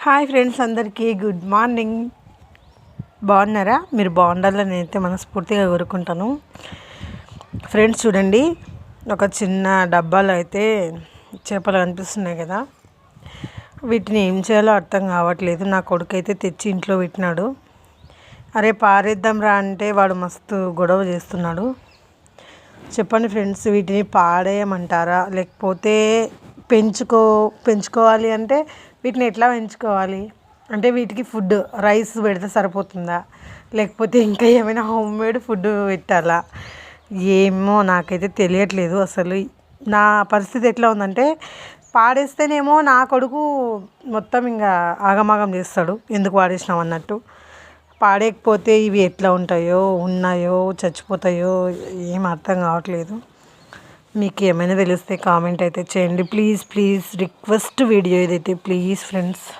Hi friends, అందరికీ good morning. బాగున్నారా? మీరు బాగుండాలని నేనైతే మనస్ఫూర్తిగా కోరుకుంటాను. ఫ్రెండ్స్ చూడండి, ఒక చిన్న డబ్బాలో అయితే చేపలు కనిపిస్తున్నాయి కదా. వీటిని ఏం చేయాలో అర్థం కావట్లేదు. నా కొడుకు అయితే తెచ్చి ఇంట్లో పెట్టినాడు. అరే పారేద్దాం రా అంటే వాడు మస్తు గొడవ చేస్తున్నాడు. చెప్పండి ఫ్రెండ్స్, వీటిని పాడేయమంటారా లేకపోతే పెంచుకోవాలి అంటే వీటిని ఎట్లా పెంచుకోవాలి? అంటే వీటికి ఫుడ్ రైస్ పెడితే సరిపోతుందా, లేకపోతే ఇంకా ఏమైనా హోమ్మేడ్ ఫుడ్ పెట్టాలా? ఏమో నాకైతే తెలియట్లేదు. అసలు నా పరిస్థితి ఎట్లా ఉందంటే, పాడేస్తేనేమో నా కొడుకు మొత్తం ఇంకా ఆగమాగం చేస్తాడు, ఎందుకు పాడేసినావు అన్నట్టు. పాడేయకపోతే ఇవి ఎట్లా ఉంటాయో, ఉన్నాయో, చచ్చిపోతాయో ఏం అర్థం కావట్లేదు. మీకు ఏమైనా తెలిస్తే కామెంట్ అయితే చేయండి ప్లీజ్. రిక్వెస్ట్ వీడియో ఇదైతే ప్లీజ్ ఫ్రెండ్స్.